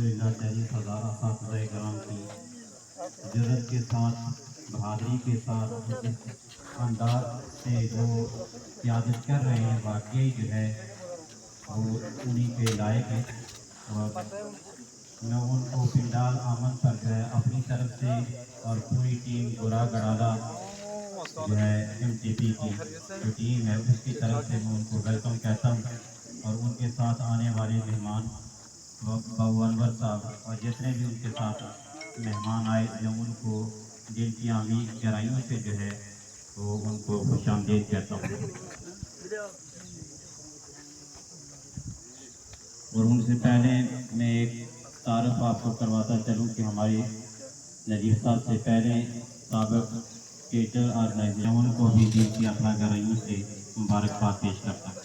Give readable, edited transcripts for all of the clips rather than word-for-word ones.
الحمدللہ 43,000 اساتذہ کرام کی جرت کے ساتھ، بہادری کے ساتھ اس انداز سے جو قیادت کر رہے ہیں، واقعی جو ہے وہ انہی کے لائق ہے۔ اور میں ان کو پنڈال آمن پر جو ہے اپنی طرف سے اور پوری ٹیم گورا گڑالہ جو ہے MTP کی جو ٹیم ہے اس کی طرف سے میں ان کو ویلکم کہتا ہوں، اور ان کے ساتھ آنے والے مہمان بابو انور صاحب اور جتنے بھی ان کے ساتھ مہمان آئے، میں ان کو دل کی عمیق گہرائیوں سے جو ہے وہ ان کو خوش آمدید کہتا ہوں۔ اور ان سے پہلے میں ایک تعارف آپ کو کرواتا چلوں کہ ہمارے نجیب صاحب سے پہلے سابق تھیٹر آرگنائزیشن ان کو بھی دل کی اپنا گہرائیوں سے مبارکباد پیش کرتا ہوں۔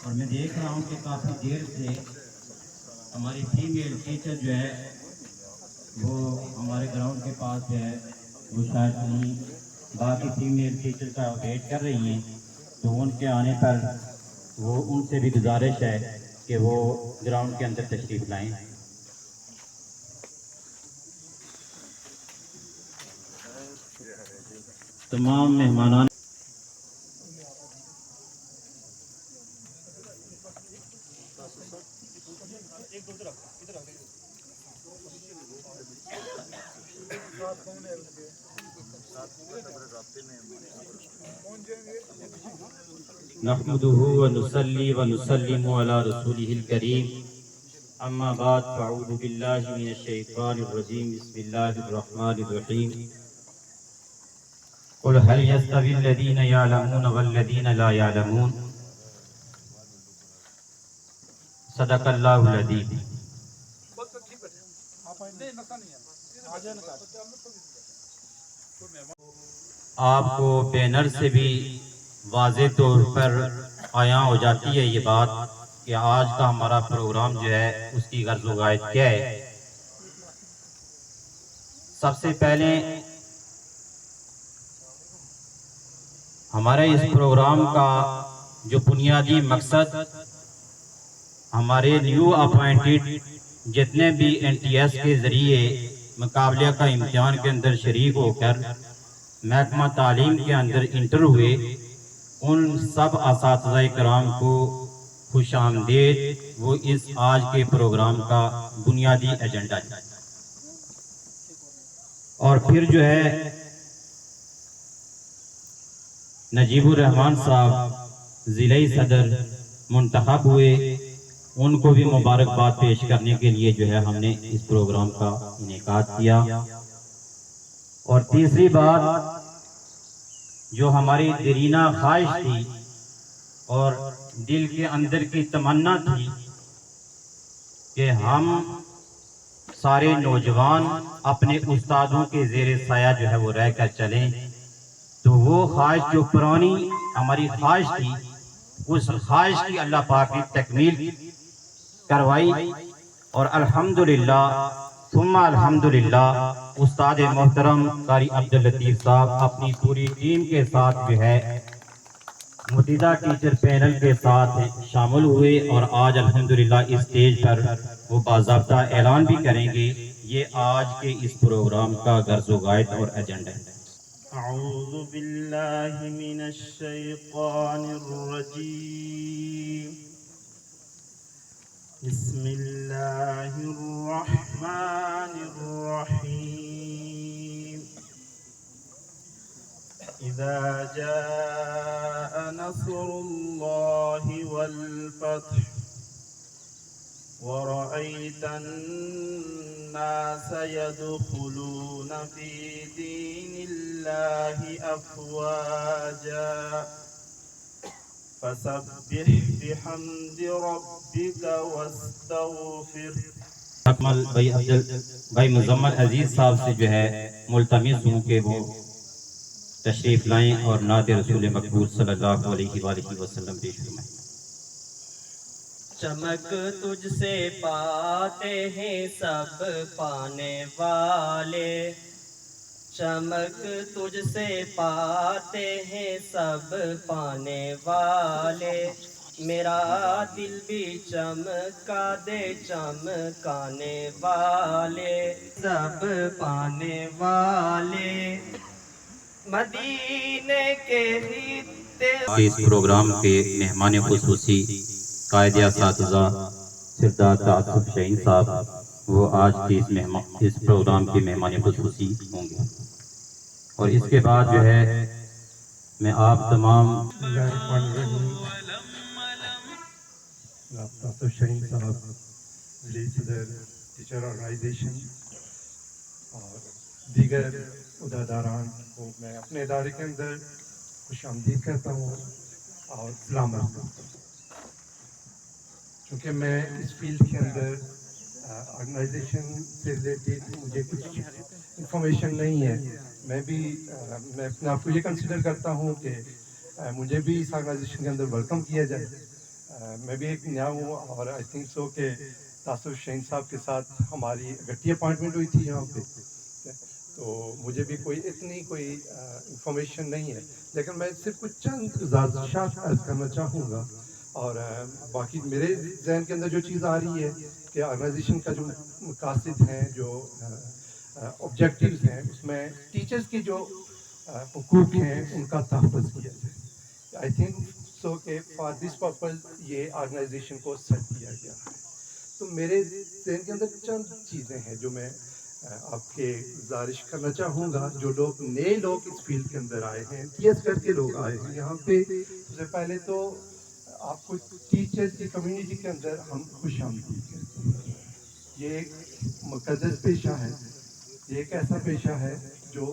اور میں دیکھ رہا ہوں کہ کافی دیر سے ہماری فیمیل ٹیچر جو ہے وہ ہمارے گراؤنڈ کے پاس جو ہے وہ شاید انہیں باقی فیمیل ٹیچر کا ویٹ کر رہی ہیں، تو ان کے آنے پر وہ ان سے بھی گزارش ہے کہ وہ گراؤنڈ کے اندر تشریف لائیں۔ تمام مہمانان نحمده ونصلي ونسلم على رسوله الكريم، اما بعد فاعوذ بالله من الشيطان الرجيم، بسم الله الرحمن الرحيم، قل هل يستوي الذين يعلمون والذين لا يعلمون، صدق الله العظيم۔ آپ کو بینر سے بھی واضح طور پر عیاں ہو جاتی ہے یہ بات کہ آج کا ہمارا پروگرام جو ہے اس کی غرض و غایت کیا ہے۔ سب سے پہلے ہمارے اس پروگرام کا جو بنیادی مقصد ہمارے نیو اپوائنٹڈ جتنے بھی NTS کے ذریعے مقابلہ کا امتحان کے اندر شریک ہو کر محکمہ تعلیم کے اندر انٹر ہوئے، ان سب اساتذہ کرام کو خوش آمدید، وہ اس آج کے پروگرام کا بنیادی ایجنڈا ہے۔ اور پھر جو ہے نجیب الرحمان صاحب ضلعی صدر منتخب ہوئے، ان کو بھی مبارکباد پیش کرنے کے لیے جو ہے ہم نے اس پروگرام کا انعقاد کیا۔ اور تیسری بات جو ہماری دیرینہ خواہش تھی اور دل کے اندر کی تمنا تھی کہ ہم سارے نوجوان اپنے استادوں کے زیر سایہ جو ہے وہ رہ کر چلیں، تو وہ خواہش جو پرانی ہماری خواہش تھی، اس خواہش کی اللہ پاک نے تکمیل کروائی، اور الحمدللہ ثم الحمدللہ استاد محترم قاری عبداللطیف صاحب اپنی پوری ٹیم کے ساتھ جو ہے متحدہ ٹیچر پینل کے ساتھ شامل ہوئے، اور آج الحمدللہ اس اسٹیج پر وہ باضابطہ اعلان بھی کریں گے۔ یہ آج کے اس پروگرام کا غرض و غایت اور ایجنڈا ہے۔ اعوذ باللہ من الشیطان الرجیم، بسم اللہ الرحمن الرحیم، اذا جاء نصر اللہ والفتح ورأيت الناس يدخلون في دين الله أفواجا فسبح بحمد ربك واستغفر۔ اکمل بھائی مزمل عزیز صاحب سے جو ہے ملتمس ہوں کہ وہ تشریف لائیں اور نعت رسول مقبول صلی اللہ علیہ وآلہ وسلم پیش فرمائیں۔ چمک تجھ سے پاتے ہیں سب پانے والے، چمک تجھ سے پاتے ہیں سب پانے والے، میرا دل بھی چمکا دے چمکانے والے سب پانے والے مدینے کے خطے اس پروگرام کے مہمان خصوصی قائد اساتذہ سردار تعصب شہین صاحب وہ آج کی اس پروگرام کے مہمان خصوصی ہوں گے، اور اس کے بعد جو ہے میں آپ تمام تعصب شہین صاحب ضلعی صدر ٹیچر آرگنائزیشن اور دیگر عہدیداران کو میں اپنے ادارے کے اندر خوش آمدید کرتا ہوں اور سلام عرض کرتا ہوں۔ چونکہ میں اس فیلڈ کے اندر آرگنائزیشن سے ریلیٹڈ مجھے کچھ انفارمیشن نہیں ہے، میں اپنے آپ کو یہ کنسیڈر کرتا ہوں کہ مجھے بھی اس آرگنائزیشن کے اندر ویلکم کیا جائے۔ میں بھی ایک نیا ہوں اور آئی تھنک سو کہ تعصب شہین صاحب کے ساتھ ہماری اکٹھی اپائنٹمنٹ ہوئی تھی یہاں پہ، تو مجھے بھی اتنی کوئی انفارمیشن نہیں ہے، لیکن میں صرف کچھ چند گزارشات عرض کرنا چاہوں گا، اور باقی میرے ذہن کے اندر جو چیز آ رہی ہے کہ آرگنائزیشن کا جو مقاصد ہیں، جو آبجیکٹیوز ہیں، اس میں ٹیچرز کی جو حقوق ہیں ان کا تحفظ کیا جائے۔ آئی تھنک سو کہ فار دس پرپز یہ آرگنائزیشن کو سیٹ کیا گیا ہے۔ تو میرے ذہن کے اندر چند چیزیں ہیں جو میں آپ کے گزارش کرنا چاہوں گا۔ جو لوگ نئے لوگ اس فیلڈ کے اندر آئے ہیں، TS کر کے لوگ آئے ہیں یہاں پہ، سب سے پہلے تو آپ کو ٹیچرز کی کمیونٹی کے اندر ہم خوش آمدید کہتے ہیں۔ یہ ایک مقدس پیشہ ہے، یہ ایک ایسا پیشہ ہے جو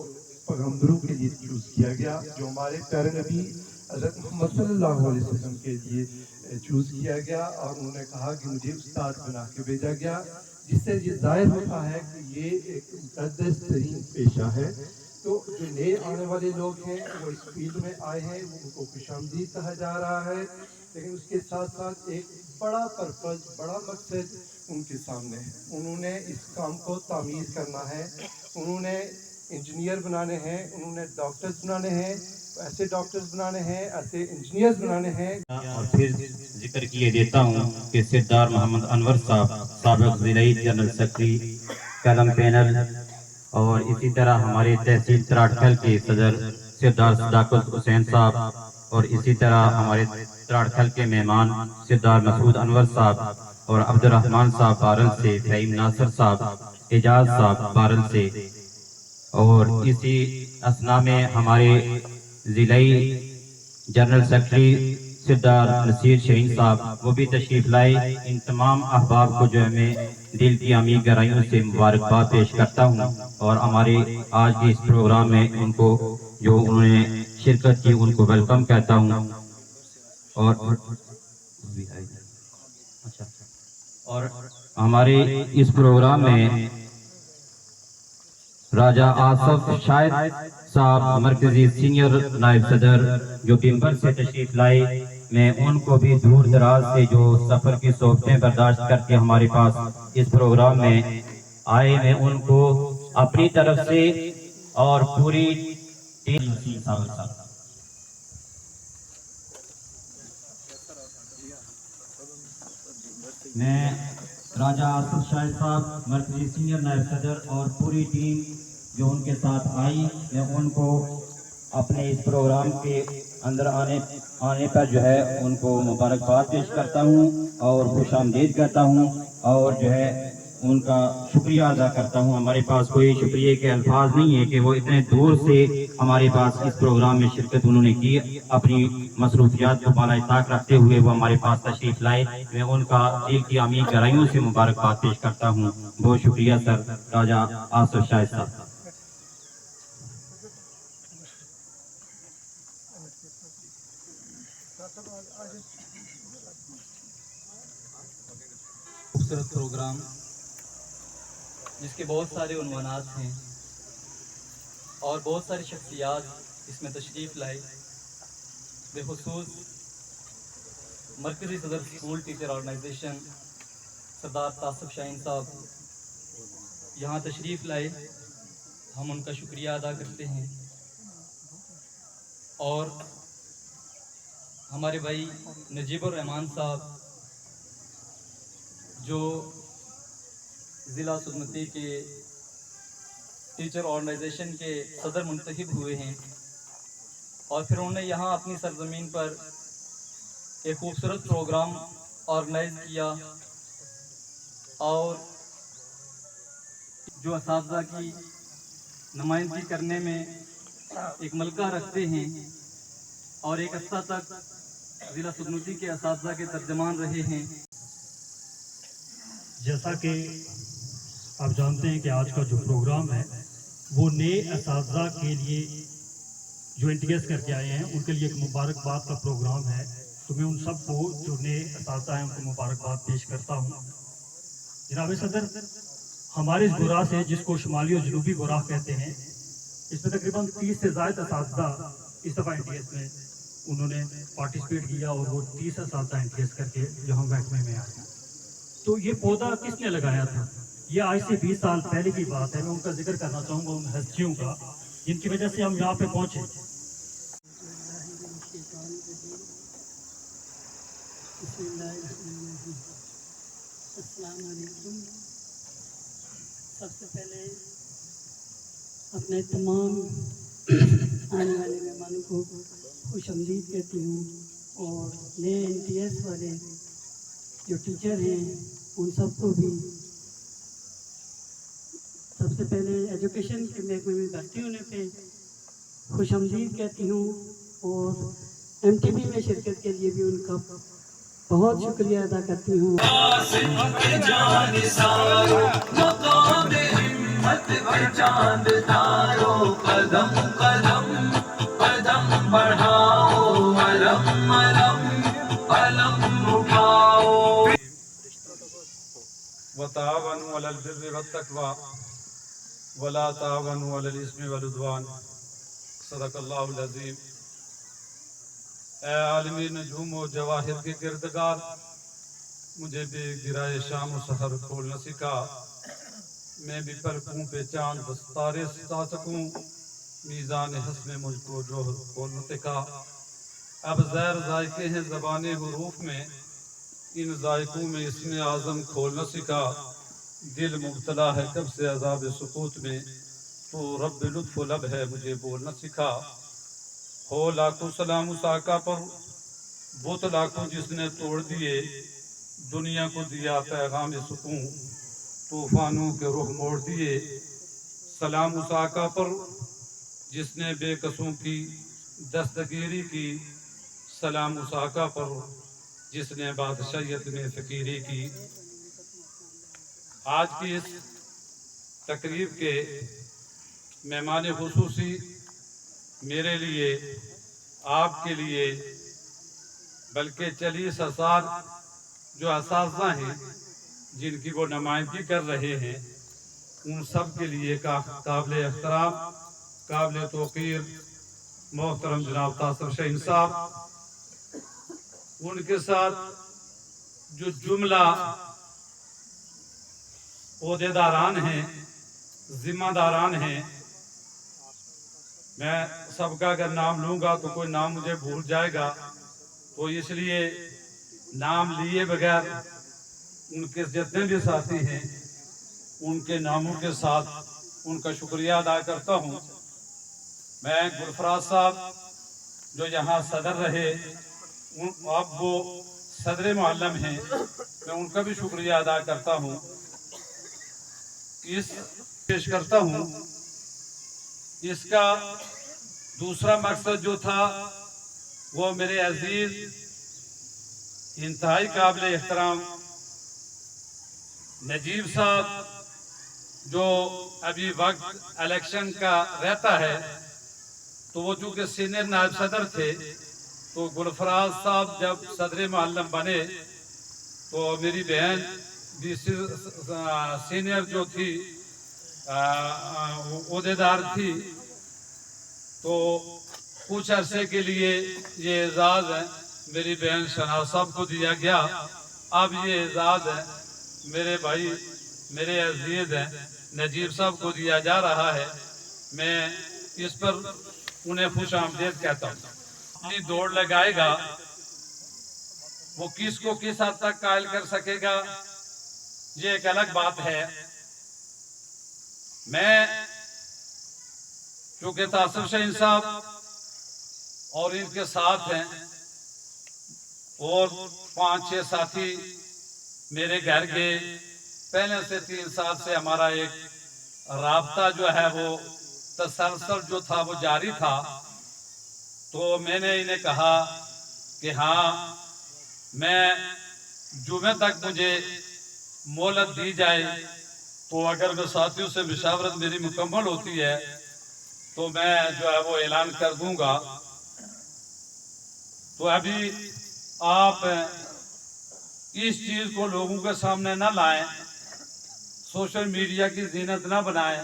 پیغمبروں کے لیے چوز کیا گیا، جو ہمارے پیارے نبی حضرت محمد صلی اللہ علیہ وسلم کے لیے چوز کیا گیا، اور انہوں نے کہا کہ مجھے استاد بنا کے بھیجا گیا، جس سے یہ ظاہر ہوتا ہے کہ یہ ایک مقدس ترین پیشہ ہے۔ تو جو نئے آنے والے لوگ ہیں وہ اس فیلڈ میں آئے ہیں، ان کو خوش آمدید کہا جا رہا ہے، لیکن اس کے ساتھ ساتھ ایک بڑا پرپز، بڑا مقصد ان کے سامنے ہے۔ انہوں نے اس کام کو تعمیر کرنا ہے، انہوں نے انجینئر بنانے ہیں، انہوں نے ڈاکٹرز بنانے ہیں، ایسے ڈاکٹرز بنانے ہیں، ایسے انجینئرز بنانے ہیں۔ اور پھر ذکر کیے دیتا ہوں کہ سردار محمد انور صاحب سابق ضلعی جنرل سیکرٹری قلم پینل، اور اسی طرح ہمارے تحصیل تراٹکل کے صدر سردار صداقت حسین صاحب، اور اسی طرح ہمارے تراٹکل کے مہمان سردار مسعود انور صاحب اور عبد الرحمان صاحب بارل سے، فہیم ناصر صاحب، اعجاز صاحب بارل سے، اور اسی اثنا میں ہمارے ضلعی جنرل سیکرٹری سردار نصیر شہین صاحب وہ بھی تشریف لائے۔ ان تمام احباب کو جو ہے میں دل کی عمیق گہرائیوں سے مبارکباد پیش کرتا ہوں، اور ہمارے آج کے اس پروگرام میں ان کو جو انہوں نے شرکت کی ان کو ویلکم کہتا ہوں۔ اور ہمارے اس پروگرام میں راجہ آصف شاہد صاحب مرکزی سینئر نائب صدر جو پیمبر سے تشریف لائے، میں ان کو بھی دور دراز سے جو سفر کی صحبتیں برداشت کر کے ہمارے پاس اس پروگرام میں آئے، میں ان کو اپنی طرف سے اور پوری ٹیم میں راجہ آصف شاہد صاحب مرکزی سینئر نائب صدر اور پوری ٹیم جو ان کے ساتھ آئی، میں ان کو اپنے اس پروگرام کے اندر آنے پر جو ہے ان کو مبارکباد پیش کرتا ہوں اور خوش آمدید کہتا ہوں، اور جو ہے ان کا شکریہ ادا کرتا ہوں۔ ہمارے پاس کوئی شکریہ کے الفاظ نہیں ہے کہ وہ اتنے دور سے ہمارے پاس اس پروگرام میں شرکت انہوں نے کی، اپنی مصروفیات کو بالائے طاق رکھتے ہوئے وہ ہمارے پاس تشریف لائے۔ میں ان کا دل کی عمیق گہرائیوں سے مبارکباد پیش کرتا ہوں۔ بہت شکریہ سر راجہ آصف شاہد صاحب۔ خوبصورت پروگرام جس کے بہت سارے عنوانات ہیں اور بہت ساری شخصیات اس میں تشریف لائے، بالخصوص مرکزی صدر اسکول ٹیچر آرگنائزیشن سردار تعصب شاہین صاحب یہاں تشریف لائے، ہم ان کا شکریہ ادا کرتے ہیں۔ اور हमारे भाई नजीबुर रहमान साहब जो ज़िला सुन्नती के टीचर ऑर्गेनाइजेशन के सदर मुंतखब हुए हैं और फिर उन्होंने यहाँ अपनी सरजमीन पर एक खूबसूरत प्रोग्राम ऑर्गेनाइज किया और जो असातिज़ा की नुमाइंदगी करने में एक मलका रखते हैं और एक अर्सा तक ज़िला सुन्नती के असातिज़ा के तर्जमान रहे हैं। जैसा कि आप जानते हैं कि आज का जो प्रोग्राम है वो नए असातिज़ा के लिए जो इंटीग्रेट करके आए हैं उनके लिए एक मुबारकबाद का प्रोग्राम है। तो मैं उन सबको जो नए असातिज़ा हैं उनको मुबारकबाद पेश करता हूँ। जनाब सदर, हमारे इस गुराह से, जिसको शुमाली और जनूबी गुराह कहते हैं, इसमें तकरीबन 30 से ज़ायद असातिज़ा इस दफ़ा इंटीग्रेट में उन्होंने पार्टिसिपेट किया और वो 30 असातिज़ा इंटीग्रेट करके यहाँ महकमे में आए। तो ये पौधा किसने लगाया था? ये आज से 20 साल पहले की बात है। मैं उनका जिक्र करना चाहूँगा, उन हस्तियों का जिनकी वजह से हम यहाँ पे पहुँचे। अस्सलाम वालेकुम। सबसे पहले अपने तमाम आने वाले मेहमानों को खुशामदीद कहती हूँ और नए NTS वाले जो टीचर हैं उन सबको भी सबसे पहले एजुकेशन के महकमे में भर्ती होने पे खुशामदीद कहती हूँ और MTB में शिरकत के लिए भी उनका बहुत शुक्रिया अदा करती हूँ। वतावनु अलल बिर्रि वत्तक़वा वला तावनु अलल इस्मि वल उद्वान। सदक़ल्लाहुल अज़ीम। ए आलमी नजूम व जवाहिर के गिरदगार, मुझे भी गिराए शाम व सहर खोल न सिखा। मैं भी पलकों पे चांद बस तारे सजा सकूं, मीज़ान हस्न मुझको जोहर खोल न सिखा। अब ज़ैर ज़ायके हैं ज़बाने हुरूफ में, इन ज़ायकों में इसमें आज़म खोल न सिखा। दिल मुब्तला है कब से अज़ाब सुकूत में, तो रब लुत्फ़ लब है मुझे बोल न सिखा। हो लाखों सलाम उस आका पर, बुत लाखों जिसने तोड़ दिए, दुनिया को दिया पैगाम सुकून, तूफानों के रुख मोड़ दिए। सलाम उस आका पर जिसने बेकसों की दस्तगीरी की, सलाम उस आका पर जिसने बादशाहियत में फ़कीरी की। आज की इस तकरीब के मेहमान खुसूसी मेरे लिए, आपके लिए, बल्कि 40 हजार जो असातिज़ा हैं जिनकी वो नुमाइंदगी कर रहे हैं, उन सब के लिए काबिल एहतराम, काबिल तौक़ीर मोहतरम जनाब तासिर शहीन साहब, उनके साथ जो जुमला ओहदेदारान हैं, जिम्मेदारान हैं, मैं सबका अगर नाम लूँगा तो कोई नाम मुझे भूल जाएगा, तो इसलिए नाम लिए बगैर उनके जितने भी साथी हैं उनके नामों के साथ उनका शुक्रिया अदा करता हूँ। मैं गुलफराज साहब जो यहाँ सदर रहे, अब वो सदर मुअल्लम हैं, मैं उनका भी शुक्रिया अदा करता हूँ। इस पेश करता हूँ। इसका दूसरा मकसद जो था वो मेरे अजीज इंतहाई काबिल एहतराम नजीब साहब, जो अभी वक्त इलेक्शन का रहता है, तो वो चूँकि सीनियर नायब सदर थे, तो गुलफराज साहब जब सदर मुअल्लम बने तो मेरी बहन भी सीनियर जो थी ओहदेदार थी, तो कुछ अरसे के लिए ये एजाज़ है मेरी बहन शनाज साहब को दिया गया। अब ये एजाज़ है मेरे भाई, मेरे अजीज हैं नजीब साहब को दिया जा रहा है। मैं इस पर उन्हें खुश आमदेद कहता हूँ। अपनी दौड़ लगाएगा वो किसको किस हद तक कायल कर सकेगा ये एक अलग बात है। मैं चूंकि तासुफ शहीन साहब और इनके साथ हैं और 5-6 साथी मेरे घर के पहले से 3 साल से हमारा एक राब्ता जो है वो तसलसल जो था वो जारी था। तो मैंने इन्हें कहा कि हाँ मैं जुमे तक मुझे मोहलत दी जाए, तो अगर मैं साथियों से मशावरत मेरी मुकम्मल होती है तो मैं जो है वो ऐलान कर दूंगा। तो अभी आप इस चीज को लोगों के सामने न लाएं, सोशल मीडिया की जीनत ना बनाएं,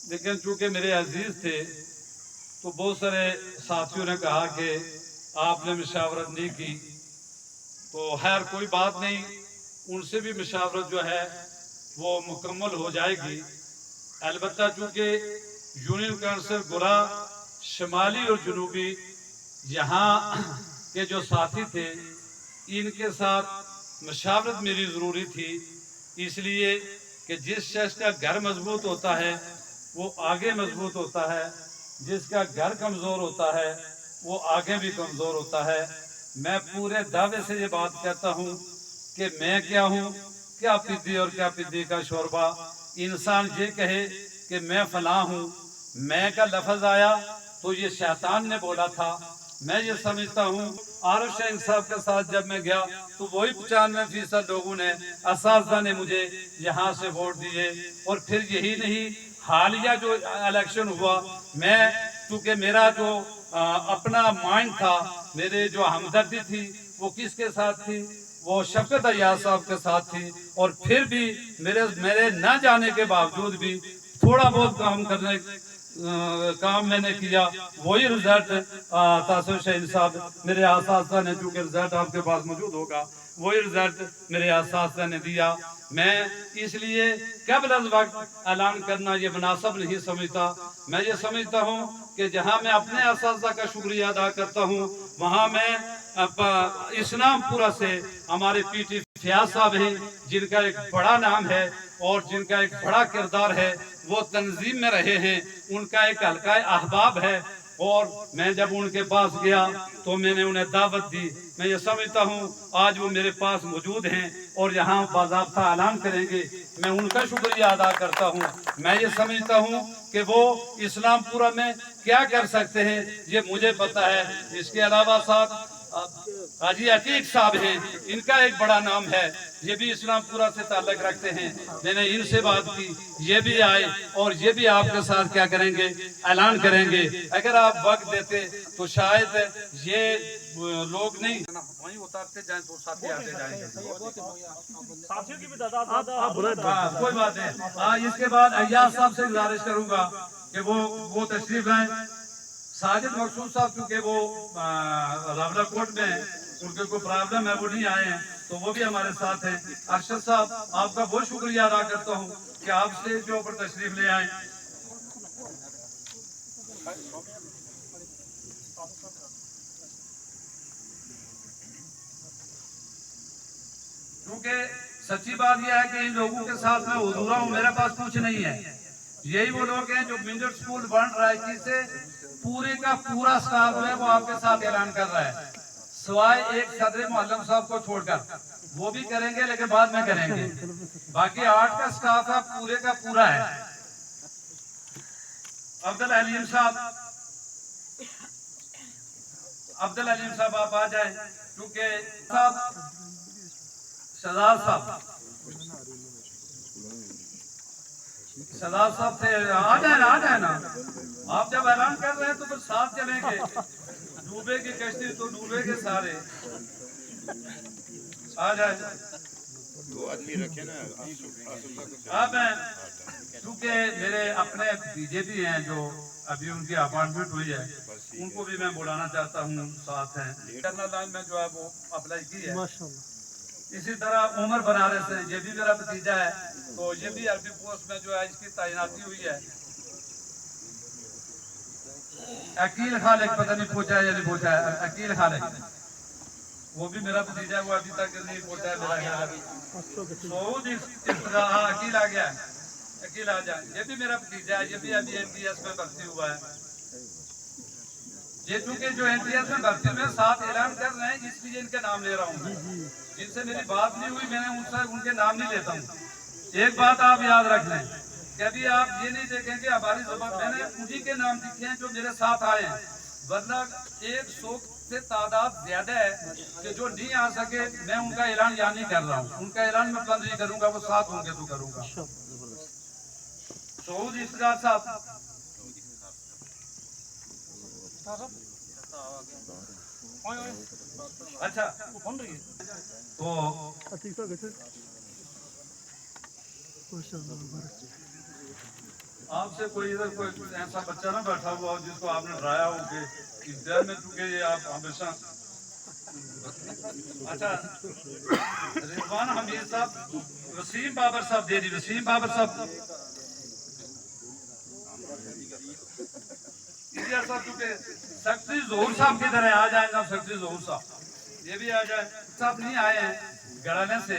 लेकिन चूंकि मेरे अजीज थे तो बहुत सारे साथियों ने कहा कि आपने मशावरत नहीं की, तो खैर कोई बात नहीं, उनसे भी मशावरत जो है वो मुकम्मल हो जाएगी। अलबत्ता चूंकि यूनियन काउंसिल गुरा शुमाली और जनूबी यहाँ के जो साथी थे इनके साथ मशावरत मेरी ज़रूरी थी, इसलिए कि जिस शख्स का घर मजबूत होता है वो आगे मजबूत होता है, जिसका घर कमज़ोर होता है वो आगे भी कमज़ोर होता है। मैं पूरे दावे से ये बात कहता हूँ कि मैं क्या हूँ, क्या पिद्दी और क्या पिद्दी का शोरबा। इंसान ये कहे कि मैं फलां हूँ, मैं का लफ्ज़ आया तो ये शैतान ने बोला था। मैं ये समझता हूँ आरिफ शहीन साहब के साथ जब मैं गया तो वही 95% लोगों ने असासा ने मुझे यहाँ से वोट दिए। और फिर यही नहीं, हालिया जो इलेक्शन हुआ, मैं चूँकि मेरा जो अपना माइंड था, मेरे जो हमदर्दी थी वो किसके साथ थी, वो शफकत अय्याज साहब के साथ थी। और फिर भी मेरे न जाने के बावजूद भी थोड़ा बहुत काम मैंने किया, वही रिजल्ट तासुफ शहीन साहब मेरे आसासा ने, चूँकि रिजल्ट आपके पास मौजूद होगा, वही रिजल्ट मेरे आसासा ने दिया। मैं इसलिए कबल अज़ वक्त ऐलान करना ये मुनासिब नहीं समझता। मैं ये समझता हूँ कि जहाँ मैं अपने आसासा का शुक्रिया अदा करता हूँ, वहाँ मैं इस्लामपुरा से हमारे पीटी फयाज साहब हैं, जिनका एक बड़ा नाम है और जिनका एक बड़ा किरदार है, वो तंजीम में रहे हैं, उनका एक हल्का अहबाब है। और मैं जब उनके पास गया तो मैंने उन्हें दावत दी। मैं ये समझता हूँ आज वो मेरे पास मौजूद हैं और यहाँ बाज़ाब्ता ऐलान करेंगे, मैं उनका शुक्रिया अदा करता हूँ। मैं ये समझता हूँ कि वो इस्लामपुरा में क्या कर सकते हैं ये मुझे पता है। इसके अलावा साथ हाजी अतीक साहब हैं, इनका एक बड़ा नाम है, ये भी इस्लामपुरा से ताल्लुक रखते हैं। मैंने इनसे बात की, ये भी आए और ये भी आपके साथ क्या करेंगे, ऐलान करेंगे। अगर आप वक्त देते तो शायद ये लोग नहीं वहीं उतारते जाए तो साथी आते जाएंगे। कोई बात नहीं। इसके बाद अय्याज साहब से गुजारिश करूंगा कि वो तशरीफ लाएं। साजिद मकसूद साहब चूँकि वो रावलाकोट में हैं, उनके कोई प्रॉब्लम है, वो नहीं आए हैं, तो वो भी हमारे साथ हैं। अरशद साहब, आपका बहुत शुक्रिया अदा करता हूँ कि आप स्टेज के ऊपर तशरीफ ले आए। क्योंकि सच्ची बात यह है कि इन लोगों के साथ मैं हुजूरा हूँ, मेरे पास कुछ नहीं है। यही वो लोग हैं जो मिंजर स्कूल बन रहा है, से पूरे का पूरा स्टाफ है वो आपके साथ ऐलान कर रहा है, सिवाय एक सदर मुअल्लिम साहब को छोड़कर। वो भी करेंगे लेकिन बाद में करेंगे। बाकी 8 का स्टाफ है, पूरे का पूरा है। अब्दुल अलीम साहब आप आ जाए, क्योंकि शहजाद साहब थे, आ जाए ना। आप जब ऐलान कर रहे हैं तो फिर साथ चलेंगे। डूबे की कश्ती तो डूबे के सारे, आ जाए। दो आदमी रखे ना। अब क्योंकि मेरे अपने भतीजे भी हैं जो अभी उनकी अपॉइंटमेंट हुई है, उनको भी मैं बुलाना चाहता हूँ, साथ हैं। इंटरनल लाइन में जो है वो अप्लाई की है। इसी तरह उमर बनारस है, ये भी मेरा भतीजा है, तो ये भी अरबी पोस्ट में जो है इसकी तैनाती हुई है। अकील खालिक, पता नहीं पूछा या नहीं पूछा है, अकील खालिक वो भी मेरा भतीजा है, वो अभी तक नहीं पहुंचा है मेरा ख्याल। सऊद अकील आ गया, अकील आ जाए, ये भी मेरा भतीजा है, ये भी अभी NTS में भर्ती हुआ है। ये चूंकि जो NTS में भर्ती हुए साथ ऐलान कर रहे हैं, इसलिए इनके नाम ले रहा हूँ। जिनसे मेरी बात नहीं हुई मैंने उनसे उनके नाम नहीं लेता हूँ। एक बात आप याद रख लें, कभी आप ये नहीं देखेंगे हमारी जबान, मैंने उन्हीं के नाम लिखे हैं जो मेरे साथ आए हैं, वरना 100 से तादाद ज्यादा है कि जो नहीं आ सके। मैं उनका ऐलान यहाँ नहीं कर रहा हूँ, उनका ऐलान मैं बंद नहीं करूंगा, वो साथ होंगे तो करूंगा। सऊद इफ्तिखार साहब, अच्छा तो आपसे कोई इधर कोई ऐसा बच्चा ना बैठा हुआ हो जिसको आपने डराया हो कि इस डर में, चूंकि ये आप हमेशा। अच्छा रिजवान हमीद साहब, वसीम बाबर साहब दे दी, वसीम बाबर साहब चूंकि सेक्रेटरी जोहर साहब किधर है, आ जाए ना सेक्रेटरी जोहर साहब, ये भी आ जाए। साहब नहीं आए हैं गड़ाने से,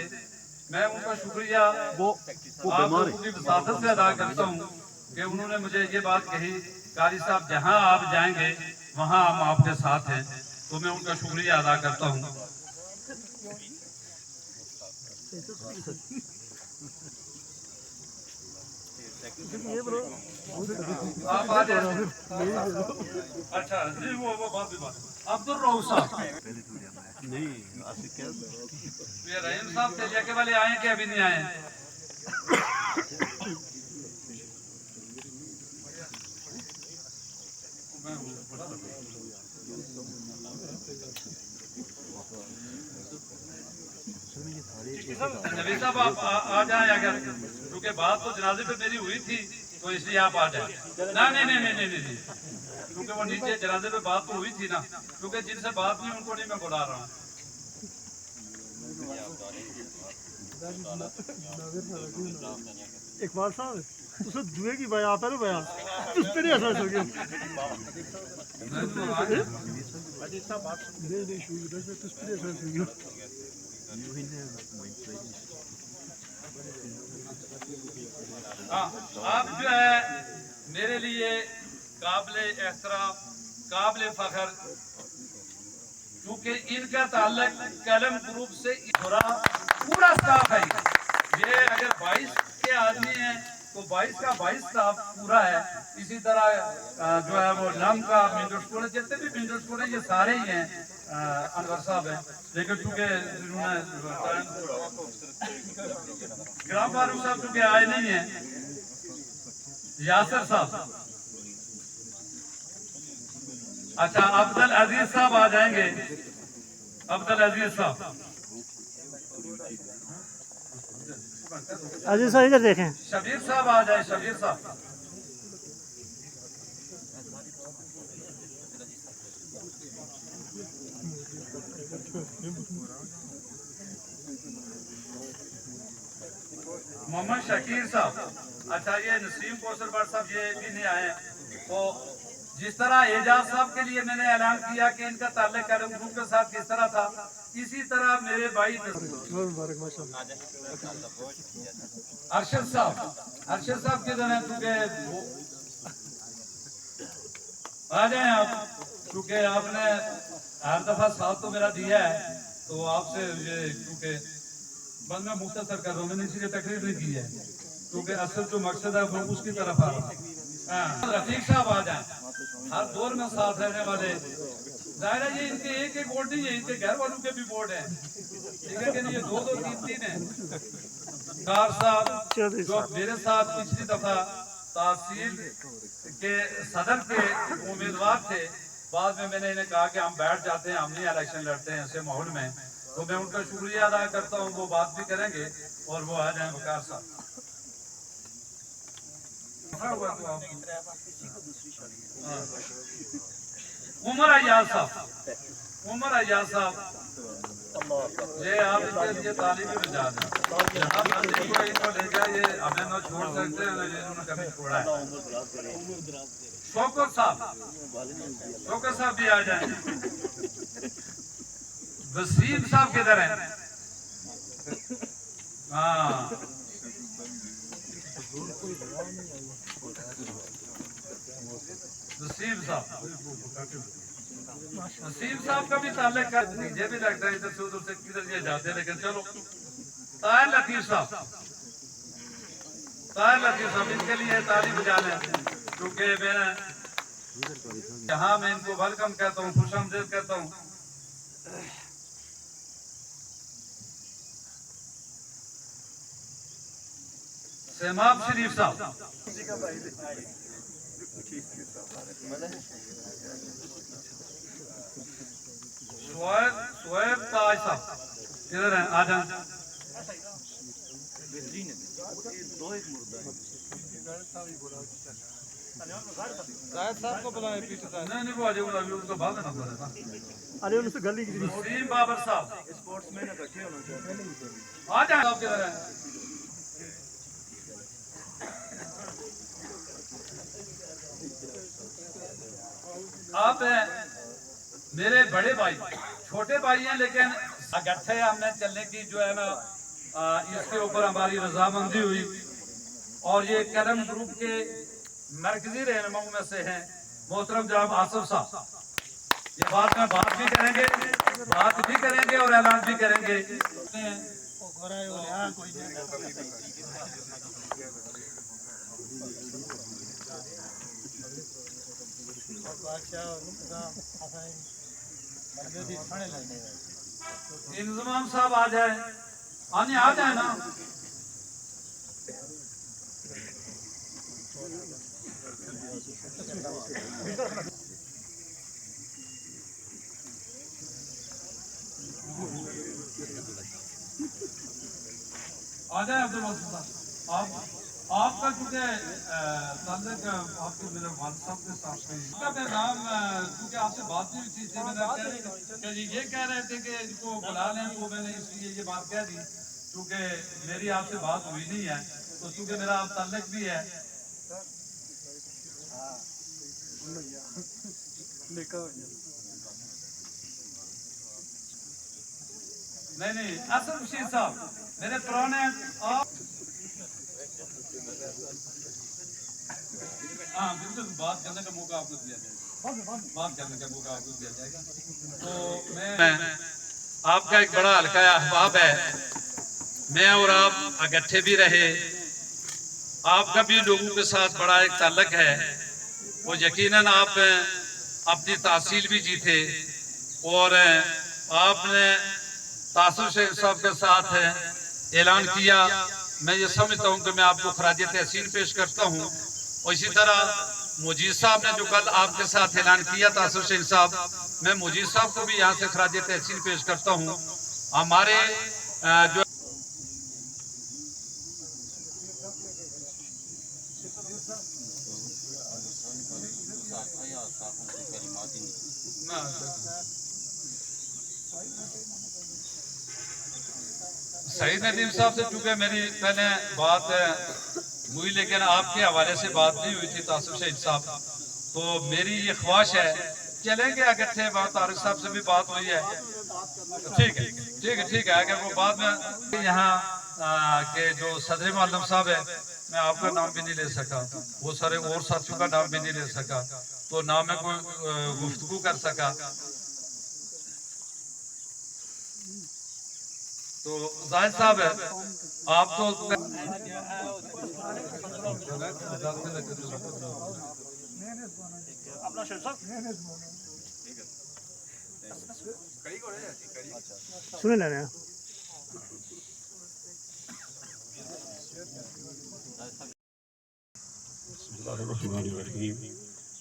मैं उनका शुक्रिया आप लोगों की वसादत से अदा करता हूँ कि उन्होंने मुझे ये बात कही, कारी साहब जहाँ आप जाएंगे वहाँ हम आपके साथ हैं, तो मैं उनका शुक्रिया अदा करता हूँ। आप आ जाए। अच्छा जी, वो बात भी बात। अब्दुल रऊफ साहब नहीं, ये रहीम साहब तेलिया के वाले आए कि अभी नहीं आए? नबी साहब आप आ जाए अगर, क्योंकि बात तो जनाजे पे मेरी हुई थी तो इसलिए आप आ जाए। नहीं, क्योंकि वो नीचे जनाजे पे बात तो हुई थी ना, क्योंकि जिनसे बात नहीं उनको नहीं मैं बुला रहा हूँ। इकबाल साहब तुझे जुए की बया आता है ना, बया तुझ पे नहीं असर हो गया। नहीं शुरू तुझ पे असर हो गया। हाँ, आप जो है मेरे लिए काबिले एहतराम, काबिले फखर, क्योंकि इनका ताल्लुक कलम ग्रुप से पूरा स्टाफ है। ये अगर 22 के आदमी हैं तो 22 का 22 स्टाफ पूरा है। इसी तरह जो है वो नम का मिडल स्कूल है, जितने भी मिडल स्कूल है ये सारे ही हैं। अनवर साहब है, लेकिन चूंकि ग्राम फारूक साहब चूंकि आए नहीं है। यासर साहब, अच्छा अब्दुल अजीज साहब आ जाएंगे। अब्दुल अजीज साहब, अजीज साहब इधर देखें। शबीर साहब आ जाए, शबीर साहब। मोहम्मद शकीर साहब, अच्छा ये नसीम कौसर भट्ट साहब ये भी नहीं आए। तो जिस तरह एजाज साहब के लिए मैंने ऐलान किया कि इनका ताल्लुक कलम ग्रुप के साथ किस तरह था, इसी तरह मेरे भाई अरशद साहब के दिन चूंकि आ जाए आप, क्योंकि आपने हर दफा साथ तो मेरा दिया है, तो आपसे ये चूंकि बस मैं मुख्तसर कर रहा हूँ, मैंने इसलिए तकरीर नहीं की है, क्योंकि असल जो मकसद है वो उसकी तरफ आ रहा है। रफीक साहब आ जाए, हर दौर में साथ रहने वाले। जाहिर है ये इनके एक एक वोट नहीं है, इनके घर वालों के भी वोट हैं, ठीक है कि नहीं? ये 2-2 3-3 है। कार साहब जो मेरे साथ पिछली दफा तहसील के सदर के उम्मीदवार थे, बाद में मैंने इन्हें कहा कि हम बैठ जाते हैं, हम नहीं इलेक्शन लड़ते हैं ऐसे माहौल में, तो मैं उनका शुक्रिया अदा करता हूँ। वो बात भी करेंगे और वो आ जाए। वकार साहब उमर अय्याज साहब, ये आप इनके लिए तालीम में जा दें। जहाँ मर्जी कोई इनको ले जाए, ये हमें न छोड़ सकते हैं, इन्होंने कभी छोड़ा है। शौकत साहब भी आ जाए। वसीम साहब किधर हैं? हाँ, वसीम साहब का भी ताल्लुक कर, मुझे भी लगता है इधर से उधर से किधर ये जाते हैं, लेकिन चलो। ताहिर लतीफ साहब इनके लिए ताली बजा लें, क्योंकि मैं यहाँ मैं इनको वेलकम कहता हूँ, खुशामदीद कहता हूँ। सेमाब शरीफ साहब, शोएब ताज साहब किधर हैं? आ जाएं। साहब को बुलाएं पीछे से। नहीं वो आ जाएगा, अभी उसको बाद में नंबर है ना। अरे उनसे गली की नसीम बाबर साहब, स्पोर्ट्समैन इकट्ठे होना चाहिए। आ जाएं। आप किधर हैं? आप मेरे बड़े भाई, छोटे भाई हैं, लेकिन इकट्ठे हमने चलने की जो है ना, इसके ऊपर हमारी रजामंदी हुई। और ये करम ग्रुप के मरकजी रहनुमाओं में से हैं मोहतरम जनाब आसिफ साहब। ये बात में बात भी करेंगे और ऐलान भी करेंगे। इंतजाम साहब आ जाए, आने आ जाए ना। आ जाए अब्दुल वासिफ साहब, आपका चूंकि ताल्लुक आपके मेरे वालिद साहब के साथ है, आपका नाम क्योंकि आपसे बात नहीं हुई थी, मैंने ये कह रहे थे कि इनको बुला लें, तो मैंने इसलिए ये बात कह दी, क्योंकि मेरी आपसे बात हुई नहीं है, तो चूंकि मेरा आप ताल्लुक भी है। नहीं असद बशीर साहब मेरे पुराने आप, हाँ बिल्कुल, बात करने का मौका आपको दिया जाएगा, बात करने का मौका आपको दिया जाएगा। तो मैं आपका एक बड़ा हल्का अहबाब है, मैं और आप इकट्ठे भी रहे, आपका भी लोगों के साथ बड़ा एक ताल्लुक है। वो यकीनन आप अपनी तहसील भी जीते और आपने तासुर शेख साहब के साथ ऐलान किया। मैं ये समझता हूँ कि मैं आपको खराज तहसीन पेश करता हूँ। और इसी तरह मुजीद साहब ने जो कल आपके साथ ऐलान किया तासुर शेख साहब, मैं मुजीद साहब को भी यहाँ से खराज तहसीन पेश करता हूँ। हमारे जो सईद नदीम साहब से चूंकि मेरी पहले बात हुई, लेकिन आपके हवाले से बात नहीं हुई थी तासुर शेख साहब, तो मेरी ये ख्वाहिश है चलेंगे इकट्ठे। तारिक साहब से भी बात हुई है, ठीक है। अगर वो बाद में यहाँ के जो सदर मुअल्लिम साहब है, मैं आपका नाम भी नहीं ले सका, वो सारे और साथियों का नाम भी नहीं ले सका, तो ना मैं कोई गुफ्तगू कर सका। तो जाहिद साहब है, आप तो सुने ले रहे हैं। बिस्मिल्लाहिर्रहमानिर्रहीम।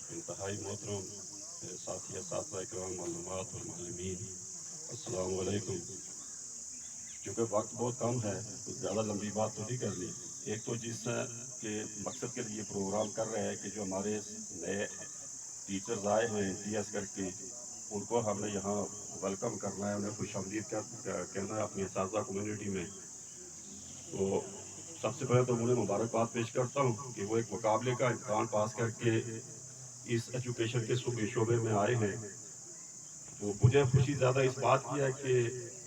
इंतहाई मोहतरम साथिया साथवा इकराम मालूमात और मालूमीन, अस्सलाम वालेकुम। चूँकि वक्त बहुत कम है तो ज़्यादा लंबी बात तो नहीं करनी। एक तो जिस के मकसद के लिए प्रोग्राम कर रहे हैं कि जो हमारे नए टीचर्स आए हैं इंटीएस करके, उनको हमने यहाँ वेलकम करना है, उन्हें खुशामदीद कहना है अपनी असातिज़ा कम्युनिटी में। तो सबसे पहले तो उन्हें मुबारकबाद पेश करता हूँ कि वो एक मुकाबले का इम्तहान पास करके इस एजुकेशन के शोबे में आए हैं। तो मुझे खुशी ज़्यादा इस बात की है कि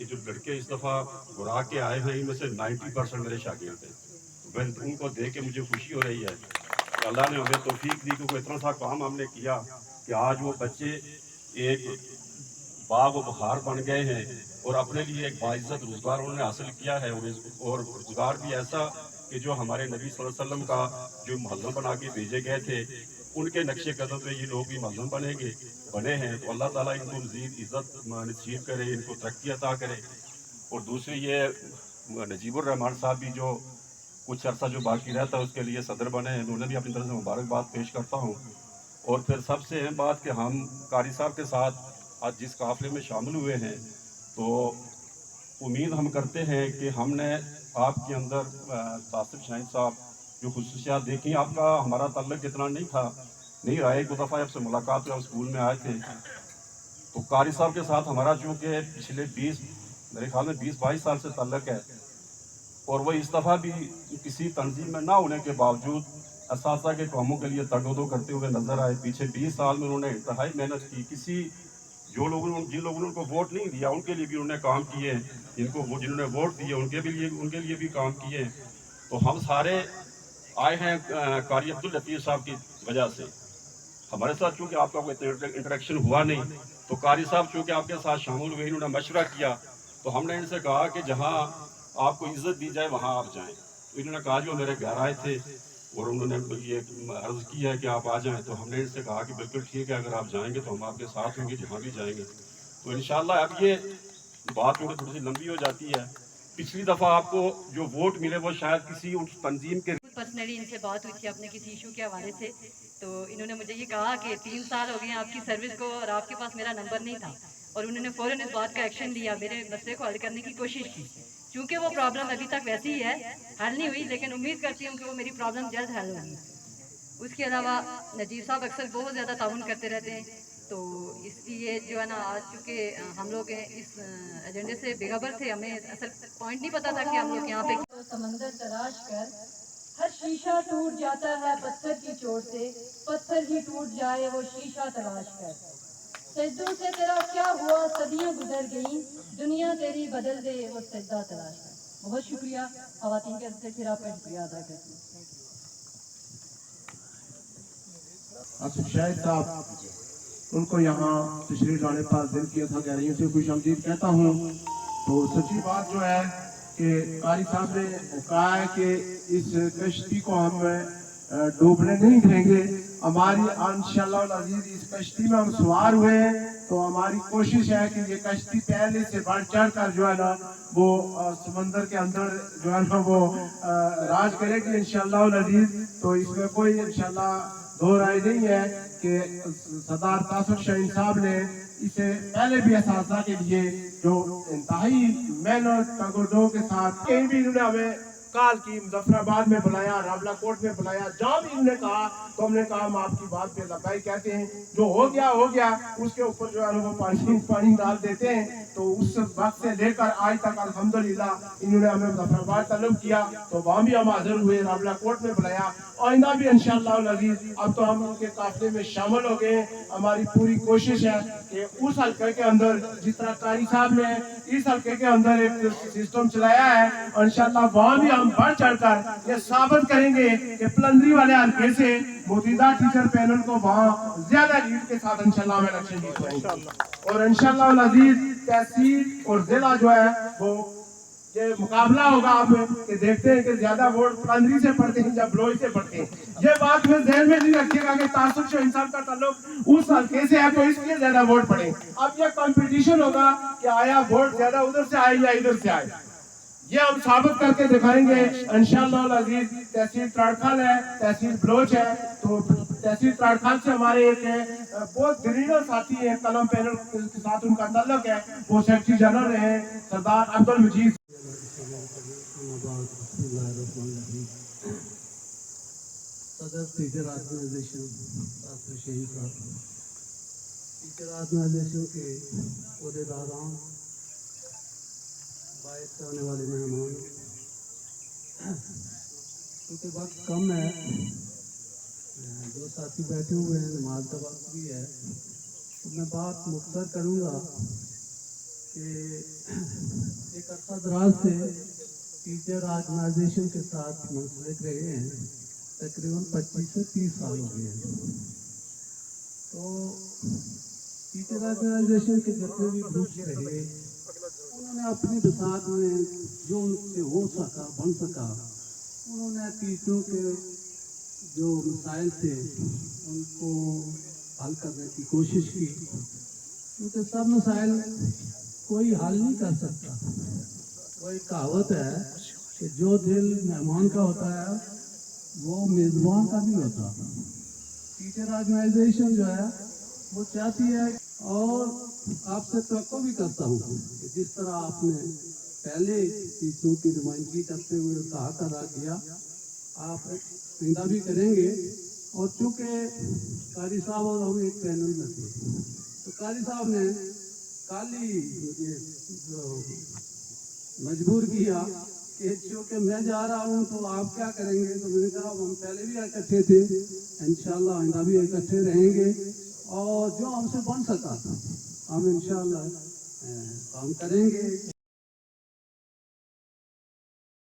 ये जो लड़के इस दफ़ा बुरा के आए हैं इनमें से 90% मेरे शागिर्द हैं। तो मैं उनको देख के मुझे खुशी हो रही है कि अल्लाह ने हमें तौफीक दी, क्योंकि इतना सा काम हमने किया कि आज वो बच्चे एक बाग व बहार बन गए हैं और अपने लिए एक बाइज्जत रोज़गार उन्होंने हासिल किया है। और रोज़गार भी ऐसा कि जो हमारे नबी सल्लल्लाहु अलैहि वसल्लम का जो महल्ला बना के भेजे गए थे उनके नक्शे कदम पे ये लोग भी महल्ला बने हैं। तो अल्लाह ताला इनको मज़ीद इज़्ज़त नसीब करे, इनको तरक्की अता करे। और दूसरी ये नजीबुर रहमान साहब भी जो कुछ अर्सा जो बाकी रहता है उसके लिए सदर बने हैं, उन्हें भी अपनी तरफ से मुबारकबाद पेश करता हूँ। और फिर सबसे अहम बात कि हम कारी साहब के साथ आज जिस काफ़िले में शामिल हुए हैं, तो उम्मीद हम करते हैं कि हमने आपके अंदर तासिफ शाहीन साहब जो खुसूसियात देखी, आपका हमारा ताल्लुक इतना नहीं रहा। एक दफ़ा आपसे मुलाकात हुई, हम स्कूल में आए थे, तो कारी साहब के साथ हमारा चूँकि पिछले मेरे ख्याल में 20-22 साल से ताल्लुक है। और वो इस दफ़ा भी किसी तंजीम में ना होने के बावजूद असासा के कामों के लिए तगदो करते हुए नजर आए। पीछे 20 साल में उन्होंने इंतहाई मेहनत की। जिन लोगों ने उनको वोट नहीं दिया उनके लिए भी उन्होंने काम किए, जिन्होंने वोट दिए उनके लिए भी काम किए। तो हम सारे आए हैं कारी अब्दुल लतीफ़ साहब की वजह से। हमारे साथ चूँकि आपका कोई इंटरेक्शन हुआ नहीं, तो कारी साहब चूँकि आपके साथ शामिल हुए, इन्होंने मशवरा किया, तो हमने इनसे कहा कि जहाँ आपको इज़्ज़त दी जाए वहाँ आप जाएं। तो इन्होंने कहा, जो मेरे घर आए थे और उन्होंने ये अर्ज़ की है कि आप आ जाएं, तो हमने इनसे कहा कि बिल्कुल ठीक है, अगर आप जाएंगे तो हम आपके साथ होंगे जहाँ भी जाएंगे। तो इंशाअल्लाह अब ये बात थोड़ी सी लंबी हो जाती है। पिछली दफ़ा आपको जो वोट मिले वो शायद किसी उस तंजीम के पर्सनली इनसे बात हुई थी अपने किसी इशू के हवाले से, तो इन्होंने मुझे ये कहा कि 3 साल हो गए हैं आपकी सर्विस को और आपके पास मेरा नंबर नहीं था, और उन्होंने फ़ौरन इस बात का एक्शन लिया, मेरे मसले को हल करने की कोशिश की। क्योंकि वो प्रॉब्लम अभी तक वैसी ही है, हल नहीं हुई, लेकिन उम्मीद करती हूँ कि वो मेरी प्रॉब्लम जल्द हल होगी। उसके अलावा नजीब साहब अक्सर बहुत ज़्यादा ताउन करते रहते हैं, तो इसलिए जो है ना, आज चूँकि हम लोग इस एजेंडे से बेखबर थे, हमें असल पॉइंट नहीं पता था कि हम लोग यहाँ पे तो समंदर तराश कर हर शीशा टूट जाता है पत्थर की चोट से, पत्थर ही टूट जाए वो शीशा तलाश कर। सजदों से तेरा क्या हुआ, सदियां गुजर गईं, दुनिया तेरी बदल दे वो सजदा तलाश कर। बहुत शुक्रिया ख़वातीन के हस्ते, फिर आपका शुक्रिया अदा करती हूँ। आसिफ शाहिद साहब, उनको यहाँ तशरीफ लाने पर दिल किया था, कह रही हूँ खुश आमदीद कहता हूँ। तो सच्ची बात जो है कि कारी साहब ने कहा है कि इस कश्ती को हम डूबने नहीं देंगे। हमारी इंशाअल्लाह अज़ीज़ इस कश्ती में हम सवार हुए हैं, तो हमारी कोशिश है कि ये कश्ती पहले से बढ़ चढ़ कर जो है ना वो समंदर के अंदर जो है ना वो राज करेगी इंशाअल्लाह अज़ीज़। तो इसमें कोई इंशाअल्लाह दो राय नहीं है कि सरदार तासिफ शाहीन साहब ने इसे पहले भी असासा के लिए जो इंतहाई मेहनत तगड़ो के साथ कहीं भी इन्होंने हमें काल की मुजफ्फराबाद में बुलाया, रावला कोट में बुलाया, जहाँ भी इन्होंने कहा तो हमने कहा हम आपकी बात पे लबाई कहते हैं। जो हो गया उसके ऊपर जो है वो पानी डाल देते हैं। तो उस वक्त से लेकर आज तक अल्हम्दुलिल्लाह इन्होंने हमें मुजफ्फराबाद तलब किया, तो वहाँ भी हम हाजिर हुए, रावला कोट में बुलाया। आइंदा भी इंशाअल्लाह अज़ीज़ अब तो हम उनके काफिले में शामिल हो गए। हमारी पूरी कोशिश है कि उस हल्के के अंदर जिस तरह कारी साहब ने इस हल्के के अंदर एक सिस्टम चलाया है, इंशाअल्लाह वहाँ भी हम बढ़ चढ़कर ये साबित करेंगे कि प्लंदरी वाले हल्के से मौजूदा टीचर पैनल को वहाँ ज्यादा लीड के साथ इंशाअल्लाह में इलेक्शन जीतेंगे। और इंशाअल्लाह अज़ीज़ तहसील और जिला जो है वो ये मुकाबला होगा। आप कि देखते हैं कि ज्यादा वोट प्लंदरी से पड़ते हैं या बलोच से पड़ते हैं। ये बात में ध्यान में नहीं रखिएगा कि तासुफ शाहीन साहब का ताल्लुक उस हल्के से है तो इसलिए ज्यादा वोट पड़े। अब ये कंपटीशन होगा कि आया वोट ज्यादा उधर से आए या इधर से आए, ये हम साबित करके दिखाएंगे इंशाअल्लाह अज़ीज़। तहसील त्राड़खाल है, तहसील बलोच है, तो तहसील त्राड़खाल से हमारे एक बहुत दरीना साथी है, कलम पैनल के साथ उनका ताल्लुक है, वो सेक्रेटरी जनरल है सरदार अब्दुल मजीद। सदर टीचर ऑर्गेनाइजेशन डॉक्टर शहीद साहब, टीचर ऑर्गेनाइजेशन के अहदेदारान, बाहर से आने वाले मेहमान, क्योंकि वक्त कम है, जो साथी बैठे हुए हैं, नमाज का वक्त भी है, तो मैं बात मुख्तर करूँगा कि एक अर्सा दराज से टीचर ऑर्गेनाइजेशन के साथ मुंसलिक रहे हैं, तकरीबन 25 से 30 साल हो गए हैं। तो टीचर ऑर्गेनाइजेशन के जितने भी ग्रुप्स रहे, उन्होंने अपनी बसात में जो उनसे हो सका बन सका, उन्होंने टीचरों के जो मसाइल थे उनको हल करने की कोशिश की, क्योंकि सब मसाइल कोई हल नहीं कर सकता। वो एक कहावत है कि जो दिल मेहमान का होता है वो मेज़बान का भी होता। टीचर ऑर्गेनाइजेशन जो है वो चाहती है, और आपसे तवक्को भी करता हूँ कि जिस तरह आपने पहले टीचरों की नुमाइंदगी करते हुए उसका हक अदा किया, आप आइंदा भी करेंगे। और चूँकि कारी साहब और हम एक पैनल में थे, तो कारी साहब ने कल ही मुझे मजबूर किया कि चूँकि मैं जा रहा हूँ तो आप क्या करेंगे। तो मैंने कहा हम पहले भी इकट्ठे थे, इंशाल्लाह आइंदा भी इकट्ठे रहेंगे, और जो हमसे बन सका हम इंशाल्लाह काम करेंगे।